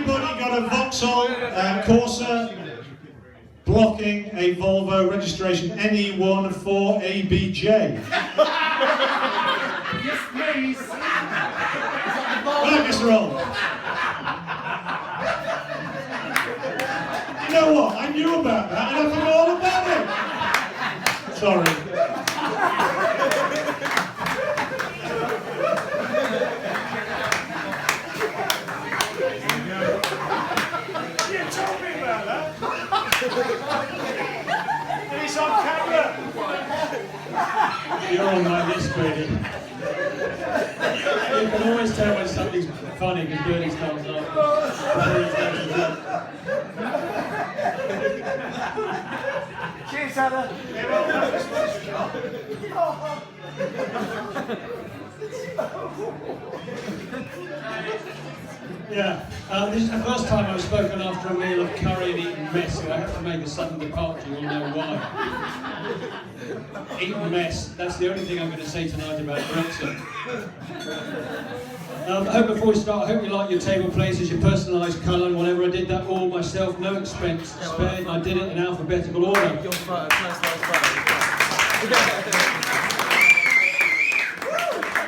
everybody got a Vauxhall Corsa blocking a Volvo registration NE14ABJ? Yes, please. Right, Mr. Roll. You know what? I knew about that and I forgot all about it. Sorry. You told me about that. And it's on camera. You're on my list, Brady. You can always tell when something's funny because Bernie starts laughing. Cheers, Anna. Yeah, this is the first time I've spoken after a meal of curry and eaten mess, so I have to make a sudden departure, you'll know why. Eaten mess, that's the only thing I'm going to say tonight about Brexit. I hope before we start, I hope you like your table places, your personalised colour and whatever. I did that all myself, no expense spared, I did it in alphabetical order.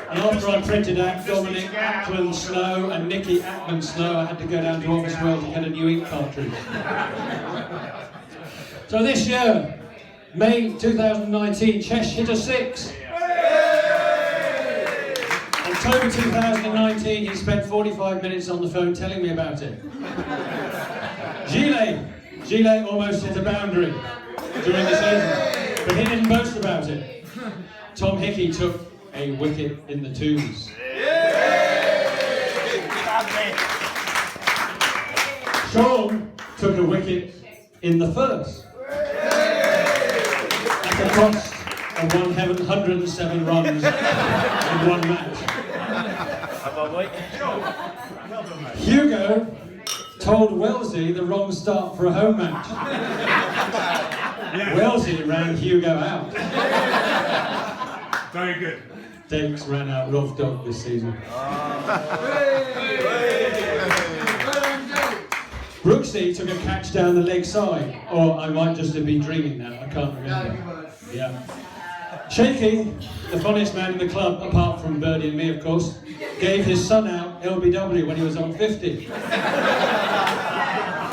And after I printed out Dominic Ackland Snow and Nicky Ackman Snow, I had to go down to Office World to get a new ink cartridge. So this year, May 2019, Chesh hit a 6. October 2019, he spent 45 minutes on the phone telling me about it. Gillet almost hit a boundary during the season, but he didn't boast about it. Tom Hickey took a wicket in the twos. Sean took a wicket in the first. At the cost of 107 runs in one match. Hugo told Wellesley the wrong start for a home match. Wellesley ran Hugo out. Very good. Dakes ran out Rolf Dog this season. Brooksy took a catch down the leg side, or I might just have been dreaming now, I can't remember. Yeah. Shaky, the funniest man in the club, apart from Birdie and me of course, gave his son out LBW when he was on 50.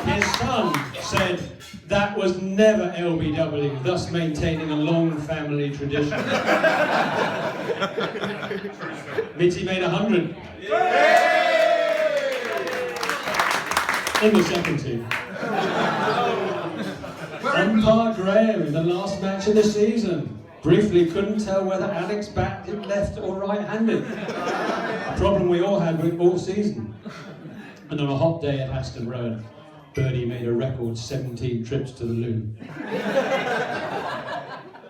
His son said that was never LBW, thus maintaining a long family tradition. Mitty made 100. In the second team. Umpire Graham in the last match of the season. Briefly couldn't tell whether Alex batted left or right-handed. A problem we all had with all season. And on a hot day at Aston Road, Birdie made a record 17 trips to the loo.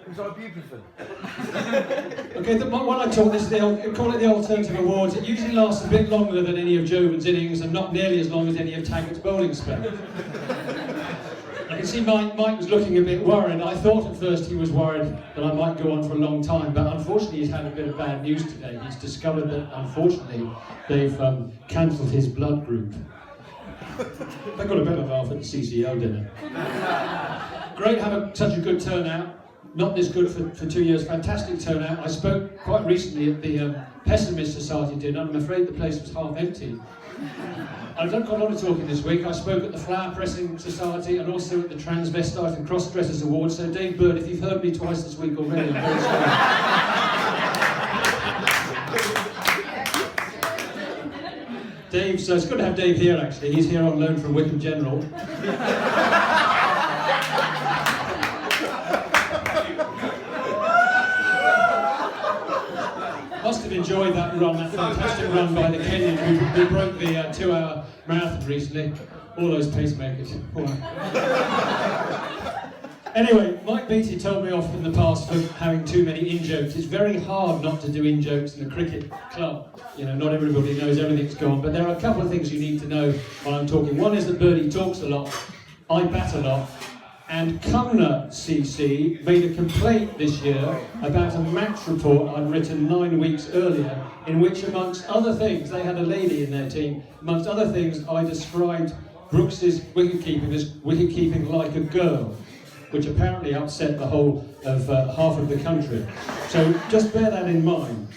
Was I beautiful? Okay, when I talk this, call it the Alternative Awards. It usually lasts a bit longer than any of Jovan's innings and not nearly as long as any of Taggart's bowling spell. I can see Mike was looking a bit worried. I thought at first he was worried that I might go on for a long time, but unfortunately he's had a bit of bad news today. He's discovered that, unfortunately, they've cancelled his blood group. They got a better laugh at the CCL dinner. Great having such a good turnout. Not this good for 2 years. Fantastic turnout. I spoke quite recently at the Pessimist Society dinner. I'm afraid the place was half empty. I've done quite a lot of talking this week. I spoke at the Flower Pressing Society and also at the Transvestite and Cross-Dressers Awards. So Dave Bird, if you've heard me twice this week already, I'm very sorry. Dave, so it's good to have Dave here actually. He's here on loan from Wickham General. Must have enjoyed that run, that fantastic run by the Kenyans who broke the 2-hour marathon recently. All those pacemakers. Anyway, Mike Beattie told me off in the past for having too many in-jokes. It's very hard not to do in-jokes in a cricket club. You know, not everybody knows everything's gone, but there are a couple of things you need to know while I'm talking. One is that Birdie talks a lot, I bat a lot, And Cumnor CC made a complaint this year about a match report I'd written 9 weeks earlier, in which, amongst other things, they had a lady in their team, amongst other things, I described Brooks's wicket-keeping as wicket-keeping like a girl, which apparently upset the whole of half of the country. So just bear that in mind.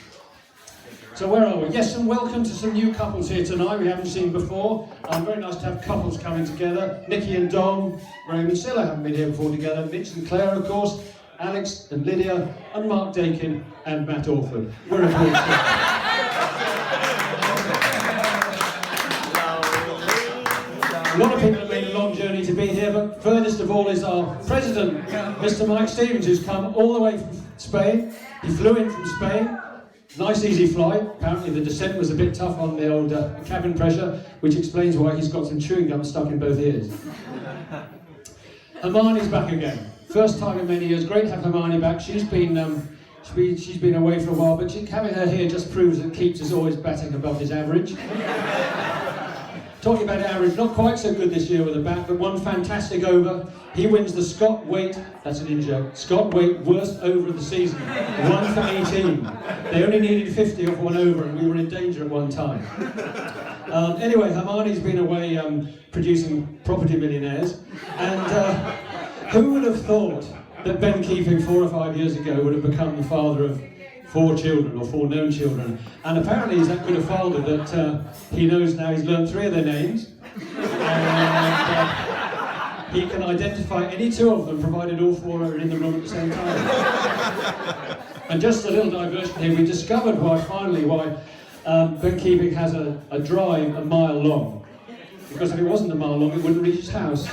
So where are we? Yes, and welcome to some new couples here tonight we haven't seen before. Very nice to have couples coming together. Nikki and Dom, Graham and Scylla haven't been here before together. Mitch and Claire, of course, Alex and Lydia, and Mark Dakin and Matt Orford. We're a group. A lot of people have made a long journey to be here, but furthest of all is our president, Mr. Mike Stevens, who's come all the way from Spain. He flew in from Spain. Nice easy flight. Apparently the descent was a bit tough on the old cabin pressure, which explains why he's got some chewing gum stuck in both ears. Hermione's back again. First time in many years. Great to have Hermione back. She's been away for a while, but having her here just proves that Keats is always batting above his average. Talking about average, not quite so good this year with a bat, but one fantastic over. He wins the Scott Waite, that's an in-joke, Scott Waite worst over of the season. 1 for 18. They only needed 50 off one over and we were in danger at one time. Anyway, Hermione's been away producing Property Millionaires. And who would have thought that Ben Keeping 4 or 5 years ago would have become the father of 4 children, or 4 known children. And apparently he's that good a father that he knows now he's learned 3 of their names. And he can identify any 2 of them, provided all 4 are in the room at the same time. And just a little diversion here, we discovered why Ben Keeping has a drive a mile long. Because if it wasn't a mile long, it wouldn't reach his house.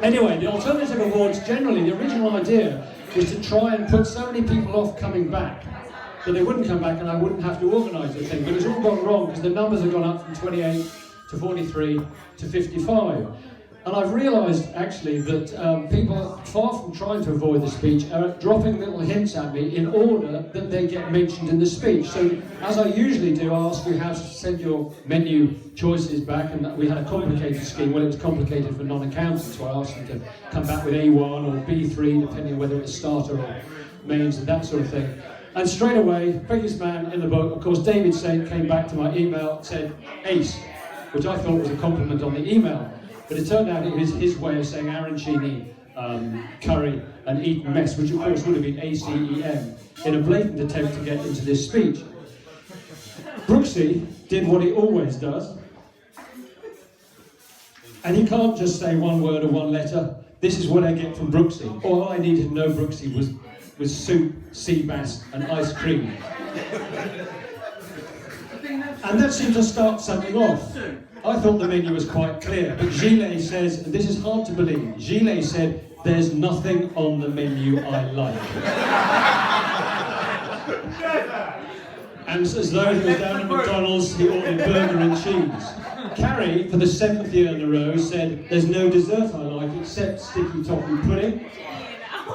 Anyway, the alternative awards, generally, the original idea was to try and put so many people off coming back that they wouldn't come back and I wouldn't have to organise the thing. But it's all gone wrong because the numbers have gone up from 28 to 43 to 55. And I've realised actually that people, far from trying to avoid the speech, are dropping little hints at me in order that they get mentioned in the speech. So, as I usually do, I ask you how to send your menu choices back, and we had a complicated scheme. Well, it was complicated for non-accountants, so I asked them to come back with A1 or B3, depending on whether it was starter or mains and that sort of thing. And straight away, biggest man in the book, of course, David Saint came back to my email and said, ace, which I thought was a compliment on the email. But it turned out it was his way of saying arancini, curry and Eton mess, which of course would have been ACEM, in a blatant attempt to get into this speech. Brooksy did what he always does, and he can't just say one word or one letter. This is what I get from Brooksy. All I needed to know Brooksy was soup, sea bass and ice cream. And that seemed to start something off. I thought the menu was quite clear, but Gillet says, and this is hard to believe, Gillet said, there's nothing on the menu I like. And as though he was down at McDonald's, he ordered burger and cheese. Carrie, for the 7th year in a row, said, there's no dessert I like except sticky toffee pudding.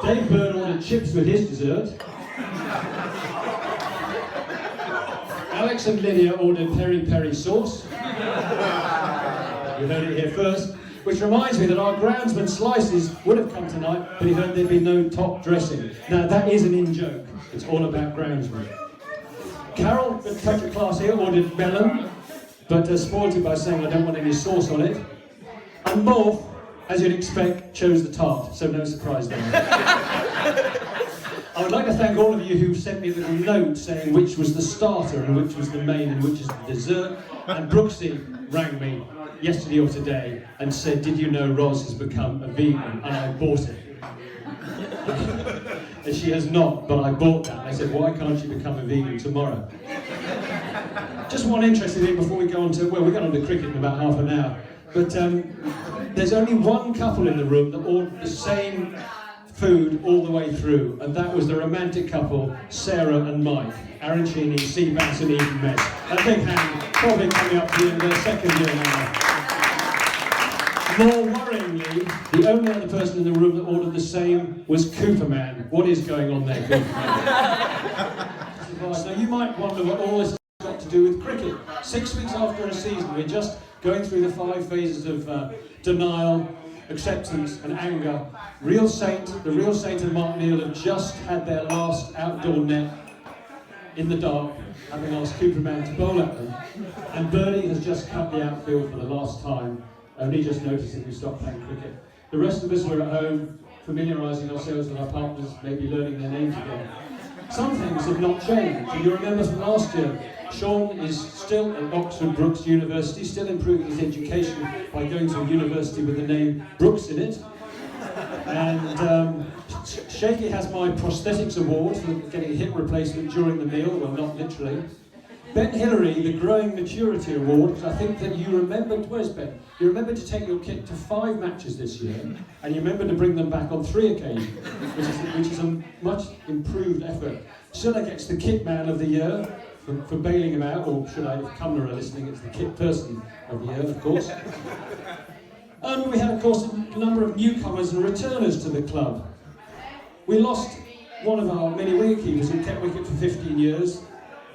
Dave Byrne ordered chips with his dessert. Alex and Lydia ordered peri-peri sauce. You heard it here first. Which reminds me that our groundsman slices would have come tonight, but he heard there'd be no top dressing. Now that is an in-joke. It's all about groundsmen. Carol, with a touch of class here, ordered melon, but spoiled it by saying I don't want any sauce on it. And Morph, as you'd expect, chose the tart, so no surprise there. I would like to thank all of you who sent me a little note saying which was the starter and which was the main and which is the dessert. And Brooksy rang me yesterday or today and said, did you know Roz has become a vegan? And I bought it. And she has not, but I bought that. I said, why can't she become a vegan tomorrow? Just one interesting thing before we go on to, well, we get on to cricket in about half an hour. But there's only one couple in the room that ordered the same food all the way through, and that was the romantic couple, Sarah and Mike. Arancini, sea bass and Eton mess. A big hand, probably coming up to their 2nd year now. More worryingly, the only other person in the room that ordered the same was Cooperman. What is going on there, Cooperman? Now you might wonder what all this has got to do with cricket. 6 weeks after a season, we're just going through the 5 phases of denial, acceptance and anger. The Real Saint and Mark Neal have just had their last outdoor net in the dark, having asked Cooperman to bowl at them. And Bernie has just cut the outfield for the last time, only just noticing we stopped playing cricket. The rest of us were at home, familiarising ourselves with our partners, maybe learning their names again. Some things have not changed, and you remember from last year, Sean is still at Oxford Brookes University, still improving his education by going to a university with the name Brookes in it. And Shaky has my prosthetics award for getting a hip replacement during the meal, well, not literally. Ben Hillary, the Growing Maturity Award, because I think that you remembered, where's Ben? You remembered to take your kit to 5 matches this year, and you remembered to bring them back on 3 occasions, which is a much improved effort. Silla gets the Kit Man of the Year for bailing him out, or should I, if Cumler are listening, it's the Kit Person of the Year, of course. We had, of course, a number of newcomers and returners to the club. We lost one of our many wicketkeepers who kept wicket for 15 years.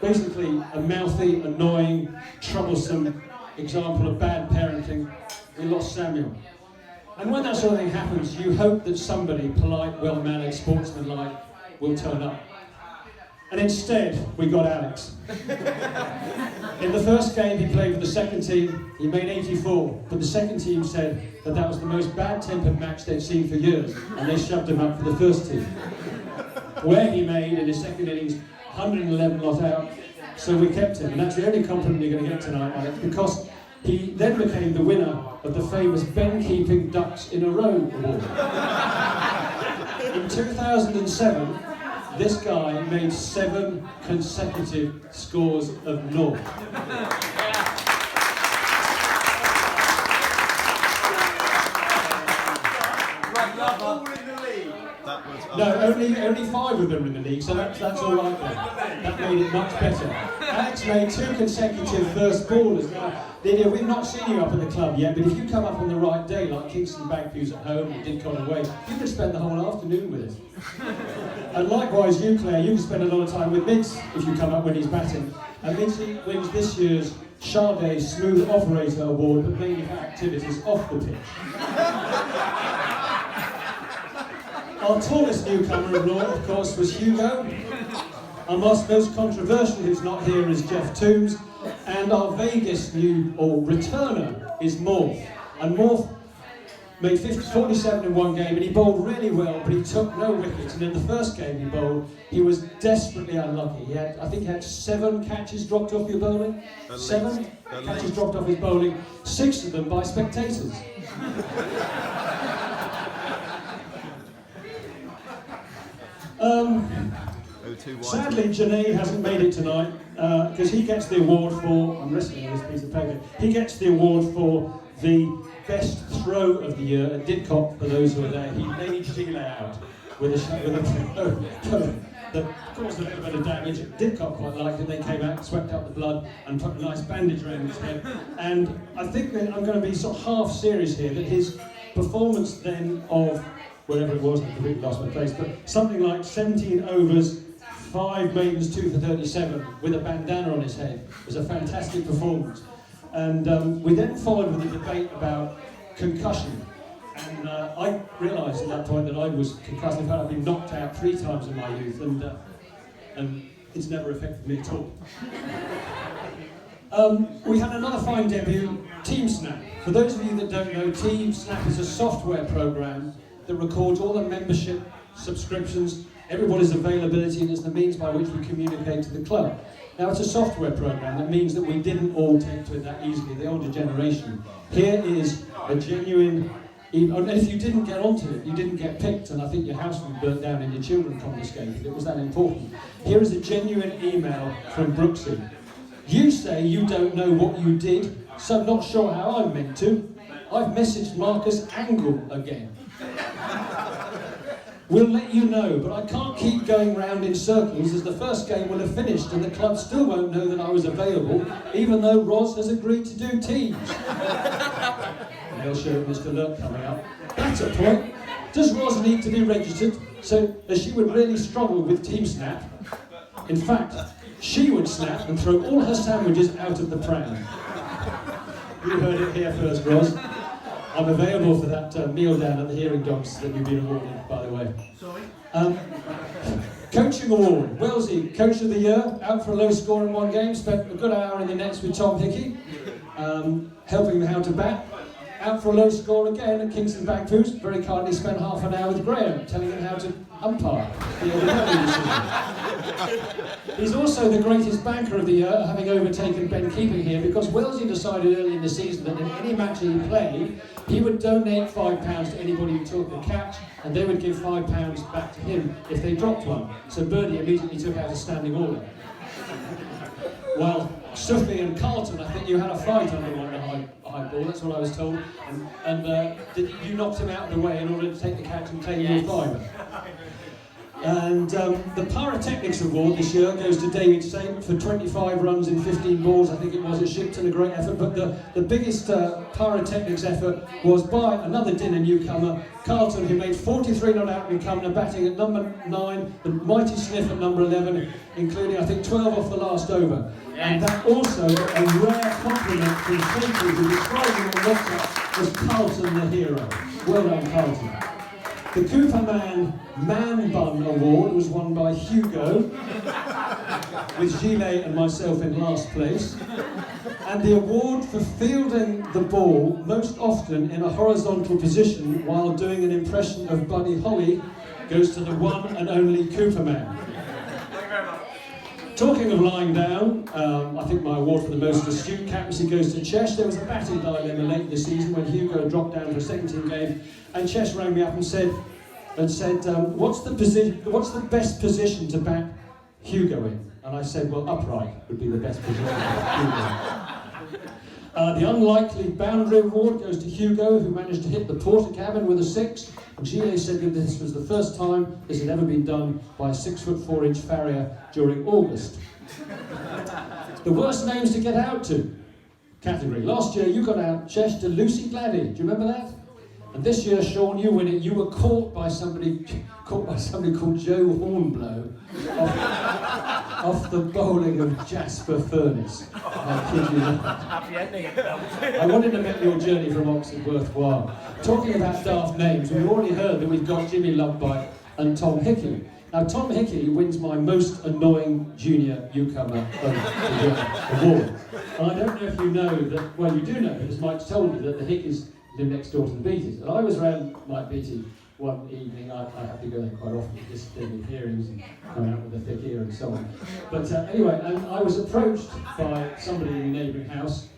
Basically, a mouthy, annoying, troublesome example of bad parenting. We lost Samuel. And when that sort of thing happens, you hope that somebody polite, well-mannered, sportsmanlike will turn up. And instead, we got Alex. In the first game he played for the second team, he made 84, but the second team said that that was the most bad-tempered match they'd seen for years, and they shoved him up for the first team. Where he made, in his second innings, 111 not out, so we kept him, and that's the only compliment you're going to get tonight, Alex, because he then became the winner of the famous Ben Keeping Ducks in a Row award. In 2007, this guy made 7 consecutive scores of naught. No, only 5 of them are in the league, so that's all right then. That made it much better. Alex made 2 consecutive first ballers. Now, Lydia, we've not seen you up at the club yet, but if you come up on the right day, like Kingston Bagview's at home or Didcot away, you can spend the whole afternoon with us. And likewise, you, Claire, you can spend a lot of time with Mince if you come up when he's batting. And Mince wins this year's Sade Smooth Operator Award, but mainly for activities off the pitch. Our tallest newcomer of North, of course, was Hugo. Our most controversial who's not here is Jeff Toombs. And our vaguest returner is Morph. And Morph made 47 in one game, and he bowled really well, but he took no wickets. And in the first game he bowled, he was desperately unlucky. I think he had 7 catches dropped off your bowling. 7 catches dropped off his bowling, 6 of them by spectators. Sadly, Junaid hasn't made it tonight because he gets the award for, I'm wrestling on this piece of paper, he gets the award for the best throw of the year at Didcot, for those who are there. He laid Sheila out with a throw that caused a little bit of damage. Didcot quite liked it. They came out, swept out the blood and put a nice bandage around his head. And I think that I'm going to be sort of half serious here, that his performance then of wherever it was, I completely lost my place, but something like 17 overs, 5 maidens, 2 for 37, with a bandana on his head. It was a fantastic performance. And we then followed with a debate about concussion. And I realised at that point that I was concussed. In fact, I've been knocked out 3 times in my youth, and it's never affected me at all. We had another fine debut, Team Snap. For those of you that don't know, Team Snap is a software program that records all the membership, subscriptions, everybody's availability, and is the means by which we communicate to the club. Now, it's a software program. That means that we didn't all take to it that easily, the older generation. Here is a genuine, and if you didn't get onto it, you didn't get picked, and I think your house was burnt down and your children confiscated. It was that important. Here is a genuine email from Brooksy. You say you don't know what you did, so I'm not sure how I'm meant to. I've messaged Marcus Angle again. We'll let you know, but I can't keep going round in circles as the first game will have finished and the club still won't know that I was available, even though Roz has agreed to do teams. They'll show Mr. Lurk coming up. That's a point. Does Roz need to be registered so that she would really struggle with Team Snap? In fact, she would snap and throw all her sandwiches out of the pram. You heard it here first, Roz. I'm available for that meal down at the Hearing Dogs that you've been awarded, by the way. Sorry? Coaching award. Wellesley, Coach of the Year, out for a low score in one game, spent a good hour in the nets with Tom Hickey, helping him how to bat. Out for a low score again at Kingston Bagpoos, very kindly spent half an hour with Graham, telling him how to umpire the decision. He's also the greatest banker of the year, having overtaken Ben Keeping here, because Wellesley decided early in the season that in any match he played, he would donate £5 to anybody who took the catch, and they would give £5 back to him if they dropped one. So Birdie immediately took out a standing order. Well, Sufi and Carlton, I think you had a fight under one high ball, that's what I was told, and you knocked him out of the way in order to take the catch and claim your fiver. And the Pyrotechnics Award this year goes to David Saint for 25 runs in 15 balls, I think it was, at Shipton, a great effort, but the biggest Pyrotechnics effort was by another Dinner newcomer, Carlton, who made 43 not out in Cumnor, batting at number 9, the mighty Sniff at number 11, including, I think, 12 off the last over. And that also, a rare compliment from Shaky, who described him on WhatsApp as Carlton the hero. Well done, Carlton. The Cooper Man Bun Award was won by Hugo, with Gillet and myself in last place. And the award for fielding the ball most often in a horizontal position while doing an impression of Buddy Holly goes to the one and only Cooper Man. Talking of lying down, I think my award for the most astute captaincy goes to Chesh. There was a batting dilemma late in the season when Hugo dropped down for a second-team game, and Chesh rang me up and said, what's the best position to bat Hugo in? And I said, well, upright would be the best position to bat Hugo. The unlikely boundary award goes to Hugo, who managed to hit the porter cabin with a 6. And Gillet said that this was the first time this had ever been done by a 6'4" farrier during August. The worst names to get out to category. Last year you got out, Chesh, to Lucy Gladdy. Do you remember that? And this year, Sean, you win it. You were caught by somebody called Joe Hornblow off the bowling of Jasper Furnace. I kid you not. Happy ending. I wanted to make your journey from Oxford worthwhile. Talking about daft names, we've already heard that we've got Jimmy Lovebite and Tom Hickey. Now, Tom Hickey wins my most annoying junior newcomer of the year award. And I don't know if you know that, well, you do know, because Mike's told me that the Hickeys live next door to the Beatties. And I was around Mike Beattie one evening. I have to go there quite often, just doing hearings and going out with a thick ear and so on. But anyway, and I was approached by somebody in the neighbouring house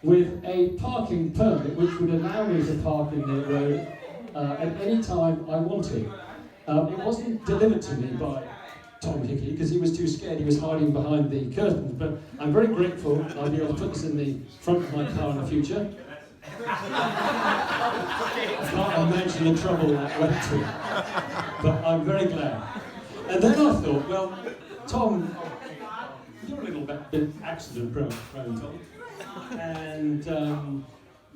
with a parking permit which would allow me to park in the road at any time I wanted. It wasn't delivered to me by Tom Hickey because he was too scared. He was hiding behind the curtains. But I'm very grateful I'll be able to put this in the front of my car in the future. I can't imagine the trouble that went to, but I'm very glad. And then I thought, well, Tom, you're a little bit accident prone, Tom, and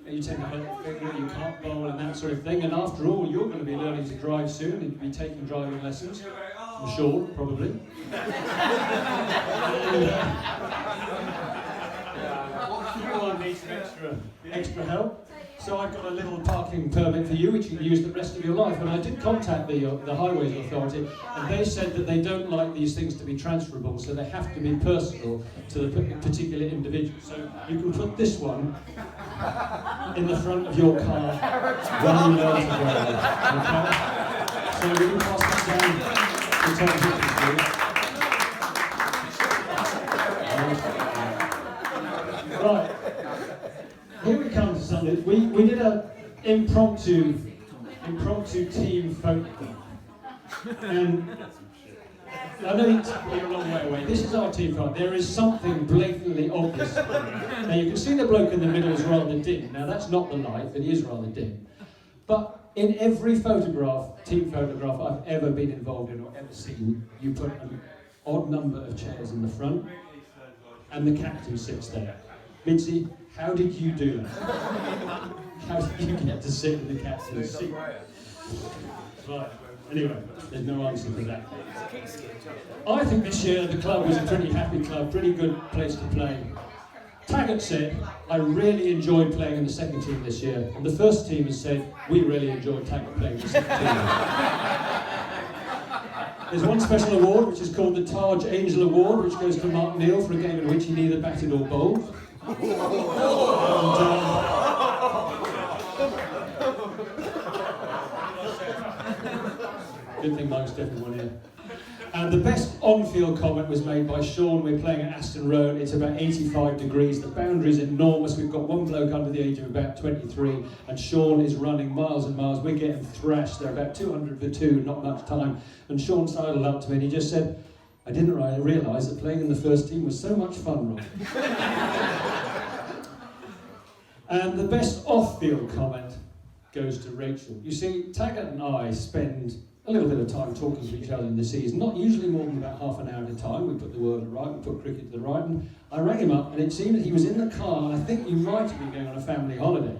you tend to hurt your finger, you can't bowl and that sort of thing, and after all, you're going to be learning to drive soon, and be taking driving lessons, from Sean, probably. Everyone needs some extra help. So I've got a little parking permit for you, which you can use the rest of your life. And I did contact the Highways Authority, and they said that they don't like these things to be transferable, so they have to be personal to the particular individual. So you can put this one in the front of your car when you learn to drive. Okay? So we can pass that down to Tom Hickey, please. Right. Here we come to something. We did an impromptu team photograph. And I know you're a long way away. This is our team photograph. There is something blatantly obvious. Now you can see the bloke in the middle is rather dim. Now that's not the light, but he is rather dim. But in every photograph, team photograph I've ever been involved in or ever seen, you put an odd number of chairs in the front, and the captain sits there. Mitzi, how did you do that? How did you get to sit in the captain's seat? Right, anyway, there's no answer to that. I think this year the club was a pretty happy club, pretty good place to play. Taggart said, I really enjoyed playing in the second team this year. And the first team has said, we really enjoyed Taggart playing in the second team. There's one special award, which is called the Taj Angel Award, which goes to Mark Neal for a game in which he neither batted or bowled. And, good thing Mike's definitely one here. And the best on-field comment was made by Sean. We're playing at Aston Road. It's about 85 degrees. The boundary's enormous. We've got one bloke under the age of about 23, and Sean is running miles and miles. We're getting thrashed. They're about 200 for two, not much time. And Sean sidled up to me and he just said, I didn't realise that playing in the first team was so much fun, Rob. And the best off-field comment goes to Rachel. You see, Taggart and I spend a little bit of time talking to each other in the season, not usually more than about half an hour at a time. We put the world to right, we put cricket to the right, and I rang him up and it seemed that he was in the car, and I think he might have been going on a family holiday.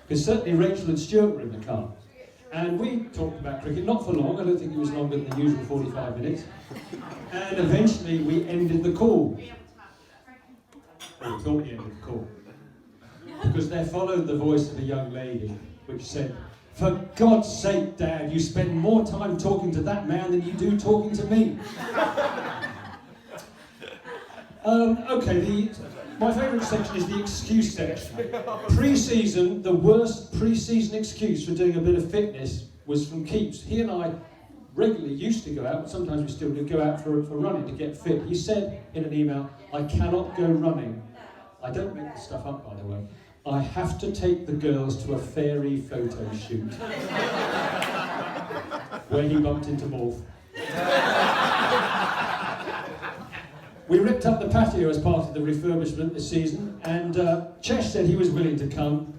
Because certainly Rachel and Stuart were in the car. And we talked about cricket, not for long. I don't think it was longer than the usual 45 minutes. And eventually we ended the call. Or we thought we ended the call. Because there followed the voice of a young lady, which said, for God's sake, Dad, you spend more time talking to that man than you do talking to me. Okay, my favourite section is the excuse section. Pre-season, the worst pre-season excuse for doing a bit of fitness was from Keeps. He and I regularly used to go out, sometimes we still do, go out for running to get fit. He said in an email, I cannot go running. I don't make this stuff up, by the way. I have to take the girls to a fairy photo shoot. Where he bumped into Morph. We ripped up the patio as part of the refurbishment this season, and Chesh said he was willing to come.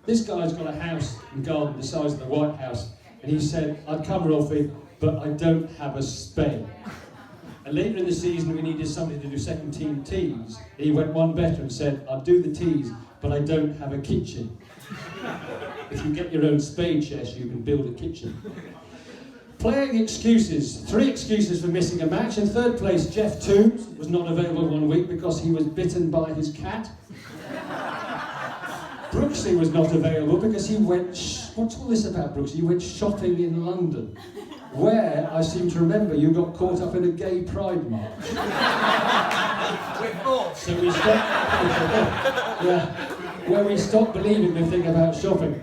This guy's got a house and garden the size of the White House, and he said, I'd come, Rolfie, but I don't have a spade. And later in the season, we needed somebody to do second team tees. And he went one better and said, I'll do the tees, but I don't have a kitchen. If you get your own spade, Chesh, you can build a kitchen. Playing excuses. 3 excuses for missing a match. In third place, Jeff Toombs was not available one week because he was bitten by his cat. Brooksy was not available because he went, what's all this about, Brooksy? You went shopping in London, where, I seem to remember, you got caught up in a gay pride march. So we stopped, where we stopped believing the thing about shopping.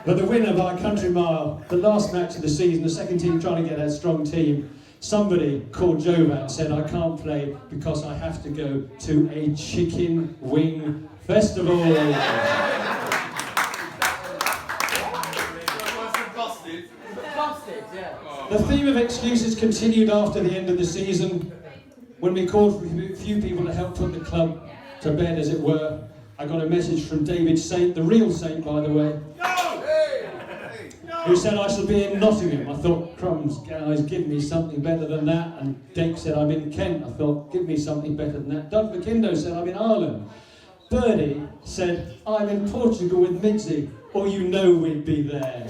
But the winner by a country mile, the last match of the season, the second team trying to get a strong team, somebody called Jova and said, I can't play because I have to go to a chicken wing festival. The theme of excuses continued after the end of the season, when we called for a few people to help put the club to bed, as it were. I got a message from David Saint, the real Saint, by the way, who said I shall be in Nottingham. I thought, crumbs, guys, give me something better than that. And Dake said, I'm in Kent. I thought, give me something better than that. Doug McKindo said, I'm in Ireland. Birdie said, I'm in Portugal with Midzi, or you know we'd be there.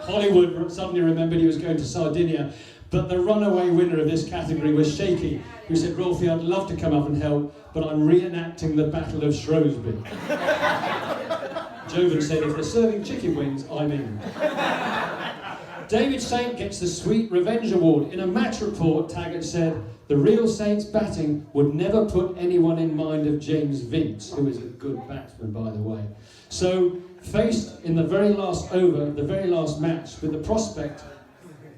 Hollywood suddenly remembered he was going to Sardinia, but the runaway winner of this category was Shaky, who said, Rolfie, I'd love to come up and help, but I'm reenacting the Battle of Shrewsbury. Jovan said, if they're serving chicken wings, I'm in. David Saint gets the Sweet Revenge Award. In a match report, Taggart said, the real Saints batting would never put anyone in mind of James Vince, who is a good batsman, by the way. So, faced in the very last over, the very last match, with the prospect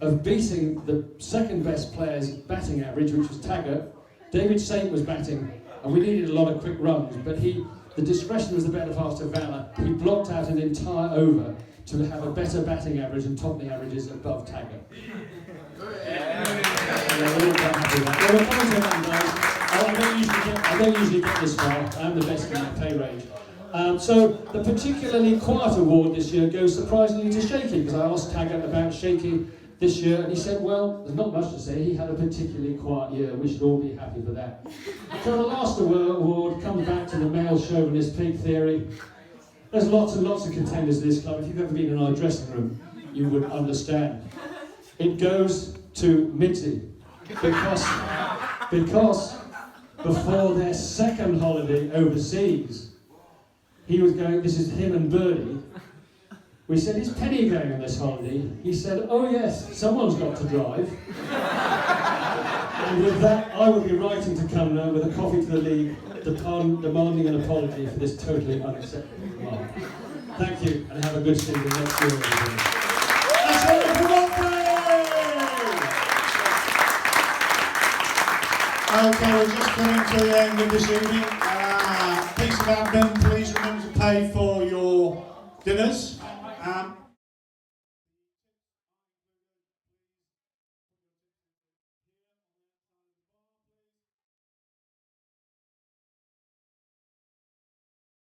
of beating the second best player's batting average, which was Taggart, David Saint was batting, and we needed a lot of quick runs, but the discretion was the better part of valour. He blocked out an entire over to have a better batting average and top the averages above Taggart. We're coming to an end, guys. I don't usually get this far. I'm the best in my pay range. So the particularly quiet award this year goes surprisingly to Shaky, because I asked Taggart about Shaky this year, and he said, well, there's not much to say. He had a particularly quiet year. We should all be happy for that. So the last award comes back to the male chauvinist pig theory. There's lots and lots of contenders in this club. If you've ever been in our dressing room, you would understand. It goes to Mitzi, because before their second holiday overseas. He was going, this is him and Bernie. We said, is Penny going on this holiday? He said, oh yes, someone's got to drive. And with that, I will be writing to Cumnor with a coffee to the league, demanding an apology for this totally unacceptable remark. Thank you, and have a good season next year, everybody. That's all for Okay, we're just coming to the end of this evening. Piece of admin, please remember to pay for your dinners.